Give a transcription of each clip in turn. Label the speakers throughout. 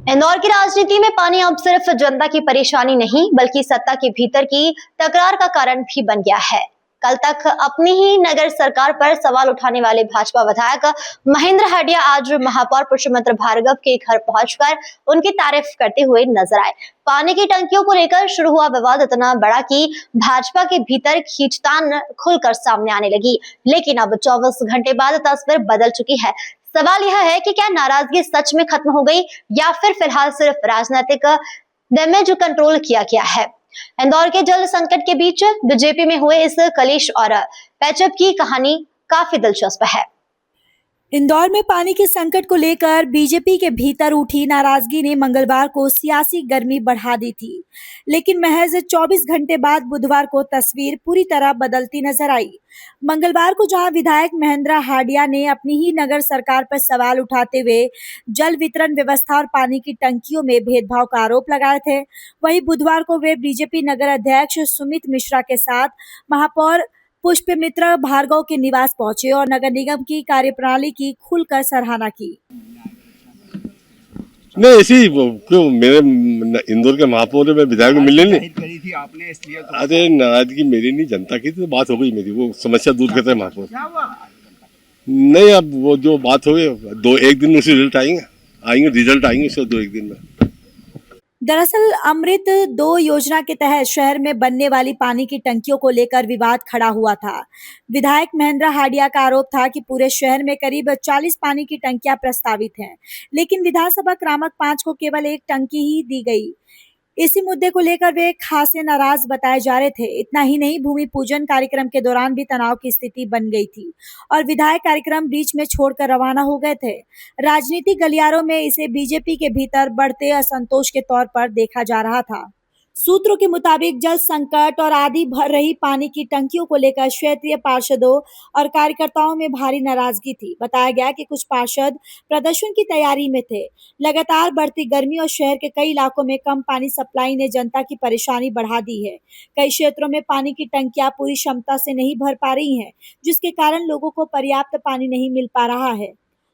Speaker 1: इंदौर की राजनीति में पानी अब सिर्फ जनता की परेशानी नहीं बल्कि सत्ता के भीतर की तकरार का कारण भी बन गया है। कल तक अपनी ही नगर सरकार पर सवाल उठाने वाले भाजपा विधायक महेंद्र हाडिया आज महापौर पुष्पमित्र भार्गव के घर पहुंचकर उनकी तारीफ करते हुए नजर आए। पानी की टंकियों को लेकर शुरू हुआ विवाद इतना बड़ा कि भाजपा के भीतर खींचतान खुलकर सामने आने लगी, लेकिन अब 24 घंटे बाद तस्वीर बदल चुकी है। सवाल यह है कि क्या नाराजगी सच में खत्म हो गई या फिर फिलहाल सिर्फ राजनीतिक डैमेज कंट्रोल किया गया है। इंदौर के जल संकट के बीच बीजेपी में हुए इस कलेश और पैचअप की कहानी काफी दिलचस्प है।
Speaker 2: इंदौर में पानी के संकट को लेकर बीजेपी के भीतर उठी नाराजगी ने मंगलवार को सियासी गर्मी बढ़ा दी थी, लेकिन महज 24 घंटे बाद बुधवार को तस्वीर पूरी तरह बदलती नजर आई। मंगलवार को जहां विधायक महेंद्र हाडिया ने अपनी ही नगर सरकार पर सवाल उठाते हुए जल वितरण व्यवस्था और पानी की टंकियों में भेदभाव का आरोप लगाए थे, वहीं बुधवार को वे बीजेपी नगर अध्यक्ष सुमित मिश्रा के साथ महापौर पुष्पमित्र भार्गव के निवास पहुंचे और नगर निगम की कार्यप्रणाली की खुलकर सराहना की।
Speaker 3: नहीं ऐसी क्यों, मेरे इंदौर के महापौर में विधायक को मिलने नहीं
Speaker 4: करी थी आपने, इसलिए तो
Speaker 3: अरे नाराजगी मेरी नहीं, जनता की तो बात हो गई मेरी, वो समस्या दूर करते हैं महापौर। नहीं अब वो जो बात हो गई एक दिन में उसे रिजल्ट आएंगे उससे 2-1 दिन में।
Speaker 2: दरअसल अमृत 2 योजना के तहत शहर में बनने वाली पानी की टंकियों को लेकर विवाद खड़ा हुआ था। विधायक महेंद्र हाडिया का आरोप था कि पूरे शहर में करीब 40 पानी की टंकियां प्रस्तावित हैं, लेकिन विधानसभा क्रमांक 5 को केवल 1 टंकी ही दी गई। इसी मुद्दे को लेकर वे खासे नाराज बताए जा रहे थे। इतना ही नहीं, भूमि पूजन कार्यक्रम के दौरान भी तनाव की स्थिति बन गई थी और विधायक कार्यक्रम बीच में छोड़कर रवाना हो गए थे। राजनीतिक गलियारों में इसे बीजेपी के भीतर बढ़ते असंतोष के तौर पर देखा जा रहा था। सूत्रों के मुताबिक जल संकट और आधी भर रही पानी की टंकियों को लेकर क्षेत्रीय पार्षदों और कार्यकर्ताओं में भारी नाराजगी थी। बताया गया कि कुछ पार्षद प्रदर्शन की तैयारी में थे। लगातार बढ़ती गर्मी और शहर के कई इलाकों में कम पानी सप्लाई ने जनता की परेशानी बढ़ा दी है। कई क्षेत्रों में पानी की टंकियां पूरी क्षमता से नहीं भर पा रही हैं, जिसके कारण लोगों को पर्याप्त पानी नहीं मिल पा रहा है।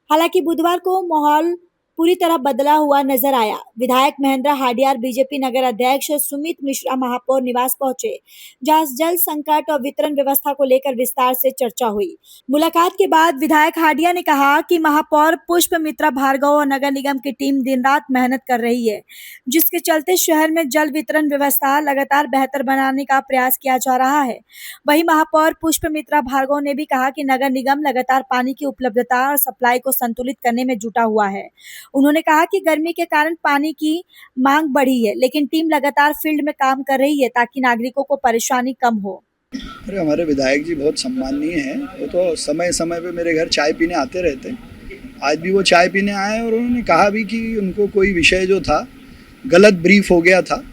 Speaker 2: हालांकि बुधवार को माहौल पूरी तरह बदला हुआ नजर आया। विधायक महेंद्र हाडिया बीजेपी नगर अध्यक्ष सुमित मिश्रा महापौर निवास पहुंचे, जहां जल संकट और वितरण व्यवस्था को लेकर विस्तार से चर्चा हुई। मुलाकात के बाद विधायक हाडिया ने कहा कि महापौर पुष्पमित्र भार्गव और नगर निगम की टीम दिन रात मेहनत कर रही है, जिसके चलते शहर में जल वितरण व्यवस्था लगातार बेहतर बनाने का प्रयास किया जा रहा है। वहीं महापौर पुष्पमित्र भार्गव ने भी कहा कि नगर निगम लगातार पानी की उपलब्धता और सप्लाई को संतुलित करने में जुटा हुआ है। उन्होंने कहा कि गर्मी के कारण पानी की मांग बढ़ी है, लेकिन टीम लगातार फील्ड में काम कर रही है ताकि नागरिकों को परेशानी कम हो।
Speaker 4: अरे हमारे विधायक जी बहुत सम्माननीय हैं, वो तो समय समय पे मेरे घर चाय पीने आते रहते हैं। आज भी वो चाय पीने आए और उन्होंने कहा भी कि उनको कोई विषय जो था गलत ब्रीफ हो गया था।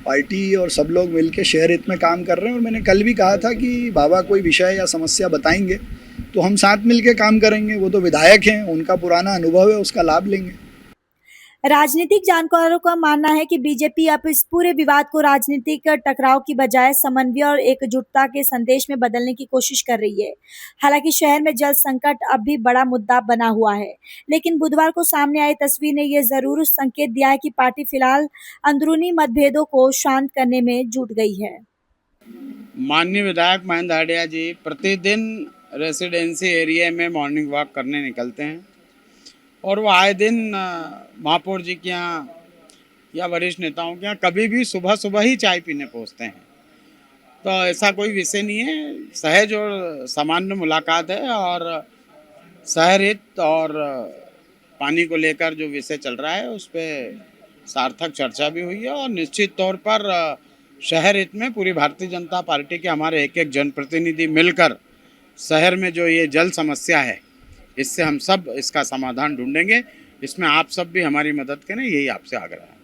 Speaker 4: पार्टी और सब लोग मिलकर शहर हित में काम कर रहे हैं और मैंने कल भी कहा था कि बाबा कोई विषय या समस्या बताएंगे तो हम साथ मिलकर काम करेंगे। वो तो विधायक हैं, उनका पुराना अनुभव है, उसका लाभ लेंगे।
Speaker 2: राजनीतिक जानकारों का मानना है कि बीजेपी अब इस पूरे विवाद को राजनीतिक टकराव की बजाय समन्वय और एकजुटता के संदेश में बदलने की कोशिश कर रही है। हालांकि शहर में जल संकट अब भी बड़ा मुद्दा बना हुआ है, लेकिन बुधवार को सामने आई तस्वीर ने यह जरूर संकेत दिया है कि पार्टी फिलहाल अंदरूनी मतभेदों को शांत करने में जुट गई है।
Speaker 5: माननीय विधायक महेंद्र हाडिया जी प्रतिदिन रेसिडेंसी एरिया में मॉर्निंग वॉक करने निकलते हैं और वो आए दिन महापौर जी के यहाँ या वरिष्ठ नेताओं के यहाँ कभी भी सुबह सुबह ही चाय पीने पहुँचते हैं। तो ऐसा कोई विषय नहीं है, सहज और सामान्य मुलाकात है और शहर हित और पानी को लेकर जो विषय चल रहा है उस पर सार्थक चर्चा भी हुई है और निश्चित तौर पर शहर हित में पूरी भारतीय जनता पार्टी के हमारे एक जनप्रतिनिधि मिलकर शहर में जो ये जल समस्या है इससे हम सब इसका समाधान ढूंढेंगे। इसमें आप सब भी हमारी मदद करें, यही आपसे आग्रह है।